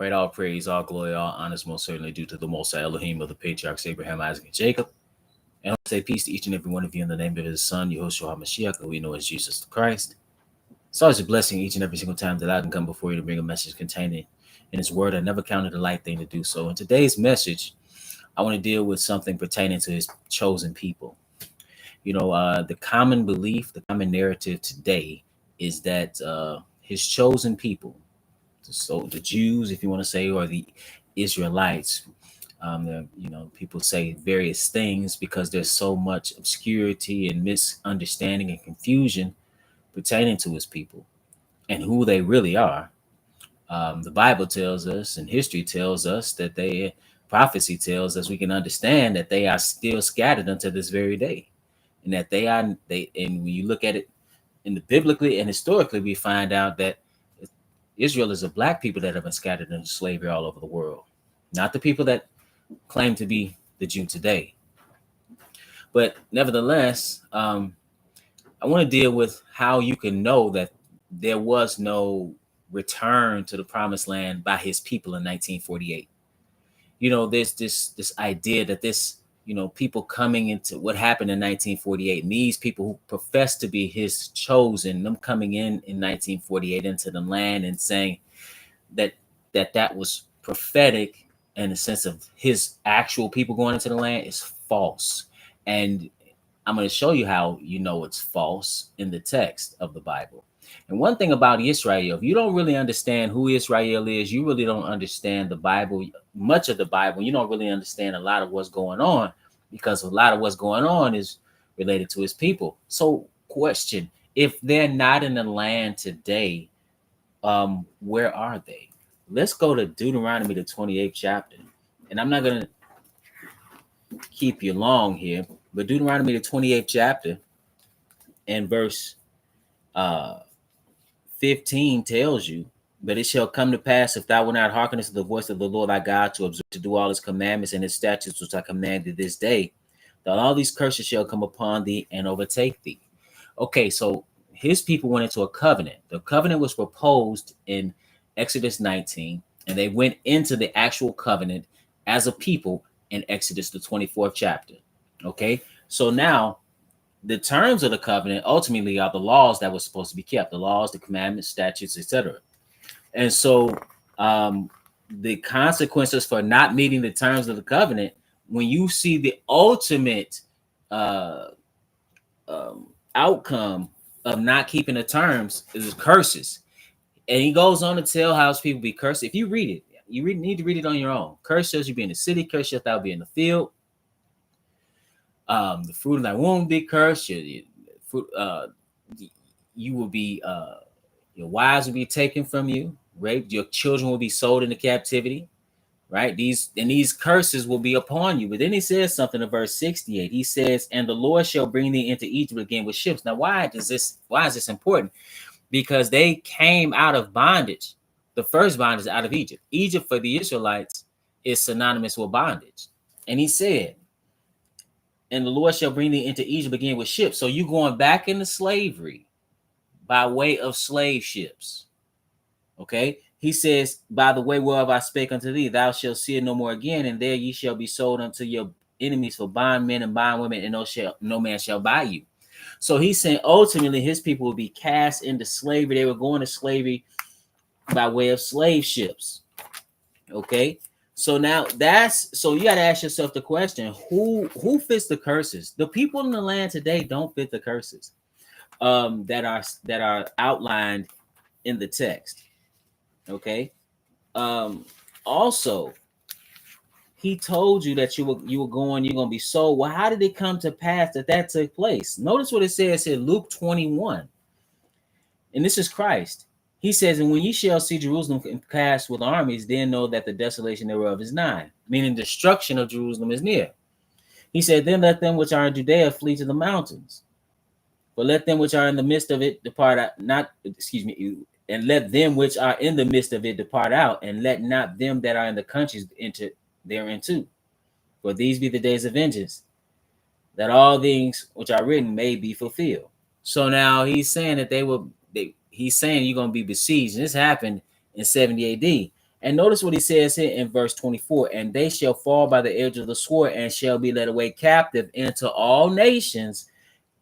All right, all praise, all glory, all honors most certainly due to the Most High Elohim of the patriarchs Abraham, Isaac, and Jacob. And I say peace to each and every one of you in the name of his son, Yehoshua HaMashiach, who we know as Jesus the Christ. It's always a blessing each and every single time that I can come before you to bring a message containing in his word. I never counted a light thing to do so. In today's message, I want to deal with something pertaining to his chosen people. The common belief, the common narrative today is that his chosen people, so the Jews, if you want to say, or the Israelites, people say various things because there's so much obscurity and misunderstanding and confusion pertaining to his people and who they really are. The Bible tells us, and history tells us that prophecy tells us we can understand that they are still scattered until this very day, and that and when you look at it in the biblically and historically, we find out that Israel is a black people that have been scattered into slavery all over the world, not the people that claim to be the Jew today. But nevertheless, I want to deal with how you can know that there was no return to the promised land by his people in 1948. There's this idea that people coming into what happened in 1948, and these people who profess to be his chosen, them coming in 1948 into the land and saying that was prophetic in the sense of his actual people going into the land is false. And I'm going to show you how it's false in the text of the Bible. And one thing about Israel, if you don't really understand who Israel is, you really don't understand the Bible, much of the Bible. You don't really understand a lot of what's going on, because a lot of what's going on is related to his people. So question, if they're not in the land today, where are they? Let's go to Deuteronomy, the 28th chapter. And I'm not going to keep you long here, but Deuteronomy, the 28th chapter and verse 15 tells you, but it shall come to pass, if thou wilt not hearken to the voice of the Lord thy God, to observe to do all his commandments and his statutes which I commanded this day, that all these curses shall come upon thee and overtake thee. Okay, so his people went into a covenant. The covenant was proposed in Exodus 19, and they went into the actual covenant as a people in Exodus, the 24th chapter. Okay, so now the terms of the covenant ultimately are the laws that were supposed to be kept, the laws, the commandments, statutes, etc. And so the consequences for not meeting the terms of the covenant, when you see the ultimate outcome of not keeping the terms, is curses. And he goes on to tell how his people be cursed. If you read it, need to read it on your own. Curse shall you be in the city, curse shalt thou be in the field. The fruit of thy womb be cursed. You will be, your wives will be taken from you, raped. Your children will be sold into captivity, right? These curses will be upon you. But then he says something in verse 68. He says, "And the Lord shall bring thee into Egypt again with ships." Now, why is this important? Because they came out of bondage. The first bondage out of Egypt. Egypt for the Israelites is synonymous with bondage. And he said, "And the Lord shall bring thee into Egypt again with ships." So you going back into slavery by way of slave ships. Okay. He says, "By the way whereof I spake unto thee, thou shalt see it no more again, and there ye shall be sold unto your enemies for bondmen and bondwomen, and no man shall buy you." So he's saying ultimately his people will be cast into slavery. They were going to slavery by way of slave ships. Okay. So now so you got to ask yourself the question, who fits the curses? The people in the land today don't fit the curses that are outlined in the text. Okay. Also, he told you that you were going, you're going to be sold. Well, how did it come to pass that took place? Notice what it says in Luke 21. And this is Christ. He says, "And when ye shall see Jerusalem cast with armies, then know that the desolation thereof is nigh," meaning destruction of Jerusalem is near. He said, "Then let them which are in Judea flee to the mountains. But let them which are in the midst of it depart out, and let them which are in the midst of it depart out, and let not them that are in the countries enter therein too. For these be the days of vengeance, that all things which are written may be fulfilled." So now he's saying that he's saying you're going to be besieged. And this happened in 70 AD. And notice what he says here in verse 24, and they shall fall by the edge of the sword and shall be led away captive into all nations,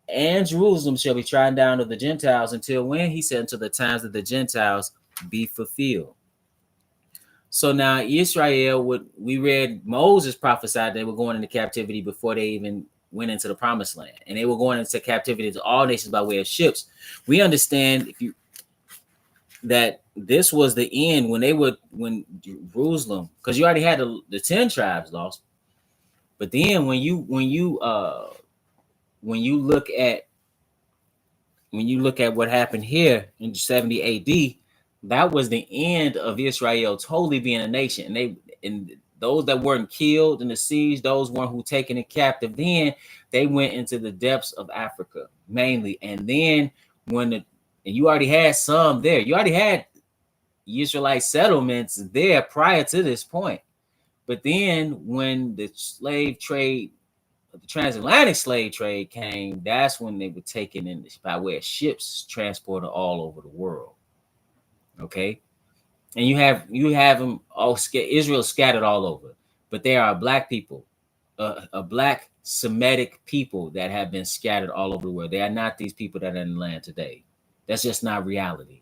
and Jerusalem shall be trodden down of the Gentiles until when? He said, until the times of the Gentiles be fulfilled. So now Israel, we read Moses prophesied they were going into captivity before they even went into the promised land, and they were going into captivity to all nations by way of ships. We understand that this was the end when Jerusalem, because you already had the 10 tribes lost, but then when you look at what happened here in 70 AD, that was the end of Israel totally being a nation. And those that weren't killed in the siege, those weren't who taken it captive, then they went into the depths of Africa mainly. And then and you already had some there. You already had Israelite settlements there prior to this point. But then when the slave trade, the transatlantic slave trade came, that's when they were taken in by way of ships transported all over the world. Okay. And you have them all Israel scattered all over, but there are black people, a black Semitic people that have been scattered all over the world. They are not these people that are in the land today. That's just not reality.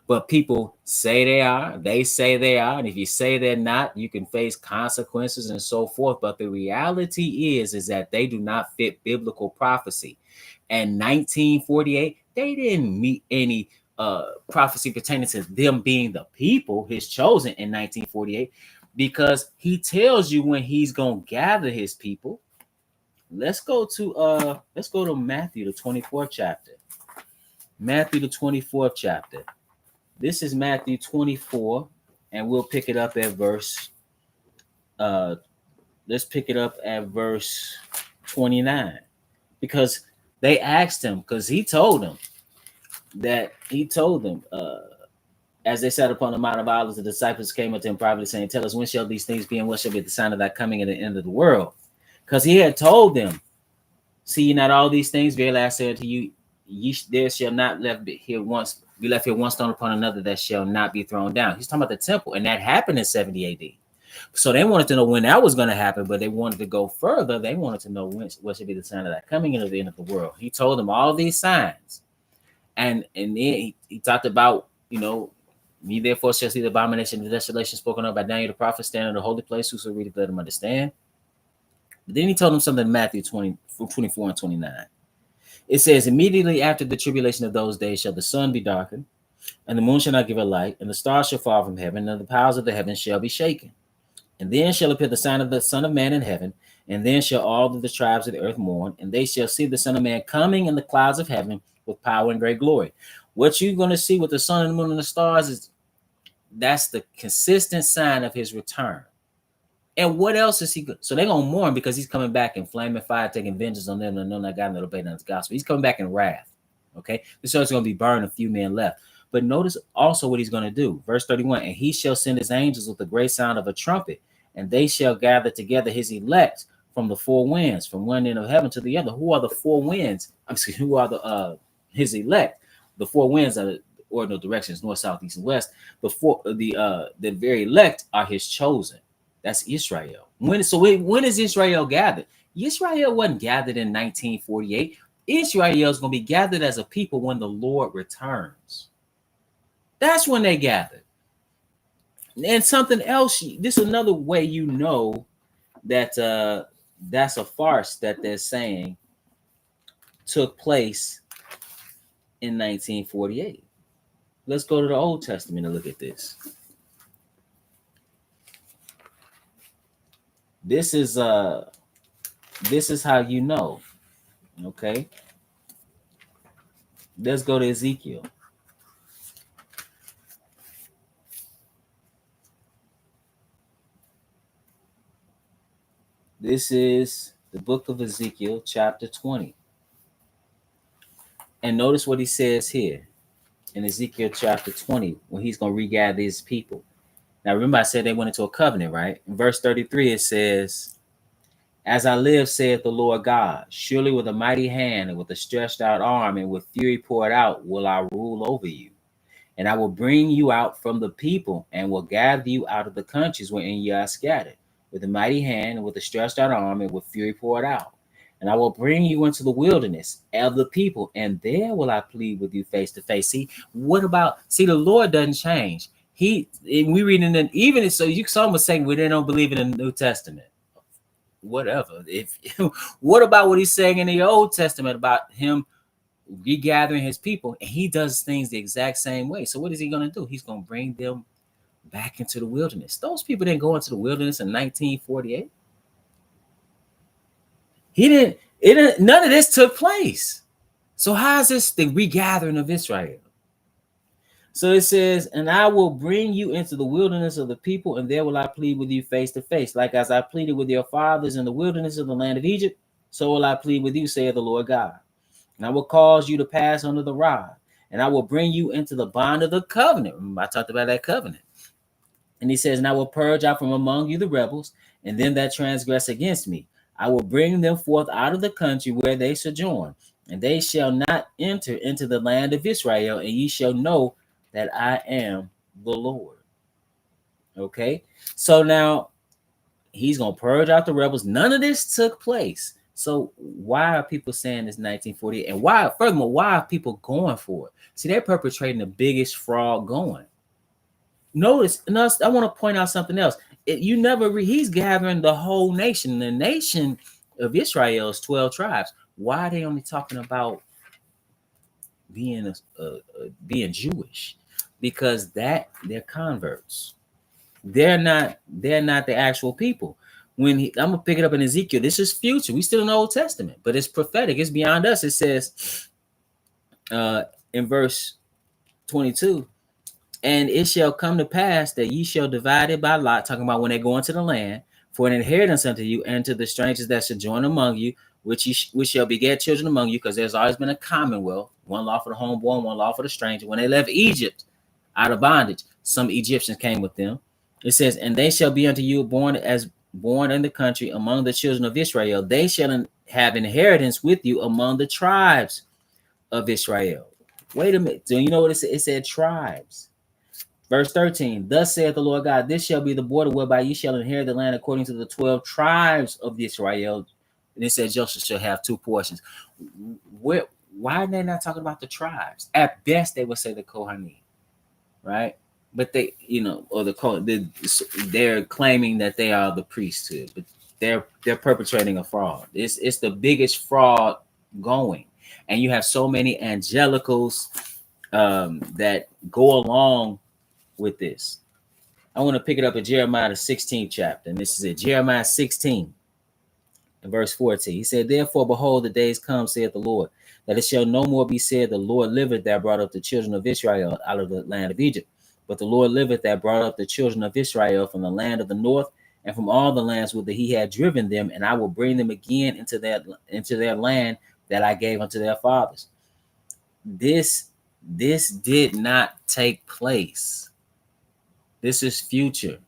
But people say they are, they say they are, and if you say they're not, you can face consequences and so forth. But the reality is that they do not fit biblical prophecy. And 1948, they didn't meet any prophecy pertaining to them being the people, his chosen in 1948, because he tells you when he's gonna gather his people. Let's go to Matthew, the 24th chapter. Matthew, the 24th chapter. This is Matthew 24, and we'll pick it up at verse. Let's pick it up at verse 29, because they asked him, because he told them, as they sat upon the Mount of Olives, the disciples came up to him privately, saying, "Tell us, when shall these things be, and what shall be the sign of thy coming and the end of the world?" Because he had told them, "See ye not all these things? Verily I say unto you, there shall not be left here one stone upon another that shall not be thrown down." He's talking about the temple, and that happened in 70 AD. So they wanted to know when that was going to happen, but they wanted to go further. They wanted to know what should be the sign of that coming into the end of the world. He told them all these signs, and then he talked about, ye therefore shall see the abomination of the desolation spoken of by Daniel the prophet stand in the holy place. Whoso readeth, let him understand. But then he told them something in Matthew 24 and 29. It says, immediately after the tribulation of those days shall the sun be darkened, and the moon shall not give a light, and the stars shall fall from heaven, and the powers of the heavens shall be shaken. And then shall appear the sign of the Son of Man in heaven, and then shall all of the tribes of the earth mourn, and they shall see the Son of Man coming in the clouds of heaven with power and great glory. What you're going to see with the sun and the moon and the stars that's the consistent sign of his return. And what else is he good? So they're going to mourn because he's coming back in flaming fire, taking vengeance on them and know not God and not obey his gospel. He's coming back in wrath. Okay. The church is going to be burned, a few men left. But notice also what he's going to do. Verse 31, and he shall send his angels with the great sound of a trumpet, and they shall gather together his elect from the four winds, from one end of heaven to the other. Who are the four winds? Who are his elect? The four winds are the ordinal directions, north, south, east, and west. The very elect are his chosen. That's Israel. When is Israel gathered? Israel wasn't gathered in 1948. Israel is going to be gathered as a people when the Lord returns. That's when they gathered. And something else, this is another way you know that that's a farce that they're saying took place in 1948. Let's go to the Old Testament and look at this. This is how you know. Okay. Let's go to Ezekiel. This is the book of Ezekiel, chapter 20. And notice what he says here in Ezekiel chapter 20, when he's going to regather his people. Now, remember I said they went into a covenant, right? In verse 33, it says, as I live, saith the Lord God, surely with a mighty hand and with a stretched out arm and with fury poured out will I rule over you. And I will bring you out from the people, and will gather you out of the countries wherein ye are scattered, with a mighty hand, and with a stretched out arm, and with fury poured out. And I will bring you into the wilderness of the people, and there will I plead with you face to face. See, the Lord doesn't change. We read in the, even so, you some would say we don't believe in the New Testament. Whatever. If what about what he's saying in the Old Testament about him regathering his people? And he does things the exact same way. So what is he going to do? He's going to bring them back into the wilderness. Those people didn't go into the wilderness in 1948. None of this took place. So how is this the regathering of Israel? So it says, and I will bring you into the wilderness of the people, and there will I plead with you face to face. Like as I pleaded with your fathers in the wilderness of the land of Egypt, so will I plead with you, saith the Lord God. And I will cause you to pass under the rod, and I will bring you into the bond of the covenant. Remember, I talked about that covenant. And he says, and I will purge out from among you the rebels, and them that transgress against me. I will bring them forth out of the country where they sojourn, and they shall not enter into the land of Israel, and ye shall know that I am the Lord. Okay, so now he's gonna purge out the rebels. None of this took place. So why are people saying it's 1948? And why, furthermore, why are people going for it? See, they're perpetrating the biggest fraud going. Notice, I want to point out something else. He's gathering the whole nation. The nation of Israel is 12 tribes. Why are they only talking about being Jewish? Because they're converts. They're not the actual people. I'm gonna pick it up in Ezekiel. This is future. We still in the Old Testament, but it's prophetic. It's beyond us. It says in verse 22, and it shall come to pass that ye shall divide it by lot, talking about when they go into the land, for an inheritance unto you, and to the strangers that sojourn among you, which shall beget children among you, because there's always been a commonwealth, one law for the homeborn, one law for the stranger. When they left Egypt out of bondage, some Egyptians came with them. It says, and they shall be unto you born in the country among the children of Israel. They shall have inheritance with you among the tribes of Israel. Wait a minute. Do you know what it said? It said tribes. Verse 13, thus saith the Lord God, this shall be the border whereby ye shall inherit the land according to the 12 tribes of Israel. And it said Joseph shall have two portions. Why are they not talking about the tribes? At best, they would say the Kohanim, right? But they, or they're claiming that they are the priesthood, but they're perpetrating a fraud. It's the biggest fraud going. And you have so many angelicals that go along with this. I want to pick it up at Jeremiah the 16th chapter, and this is it. Jeremiah 16 and verse 14. He said, therefore, behold, the days come, saith the Lord, that it shall no more be said, the Lord liveth that brought up the children of Israel out of the land of Egypt. But the Lord liveth that brought up the children of Israel from the land of the north, and from all the lands whither he had driven them, and I will bring them again into their land that I gave unto their fathers. This did not take place. This is future,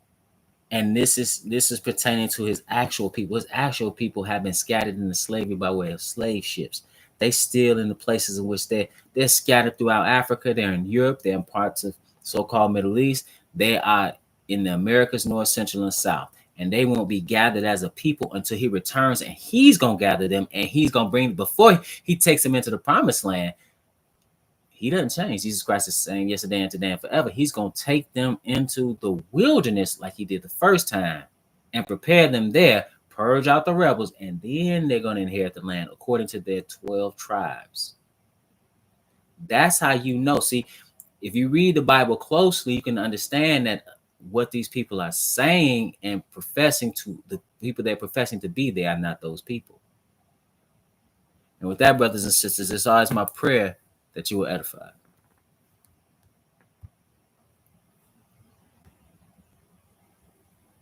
and this is pertaining to his actual people. His actual people have been scattered into slavery by way of slave ships. They still in the places in which they're scattered throughout Africa. They're in Europe. They're in parts of so-called Middle East. They are in the Americas, North, Central, and South. And they won't be gathered as a people until he returns, and he's gonna gather them, and he's gonna bring before he takes them into the promised land. He doesn't change. Jesus Christ is saying yesterday and today and forever. He's going to take them into the wilderness like he did the first time and prepare them there, purge out the rebels, and then they're going to inherit the land according to their 12 tribes. That's how you know. See, if you read the Bible closely, you can understand that what these people are saying and professing to the people they're professing to be, they are not those people. And with that, brothers and sisters, it's always my prayer that you will edify.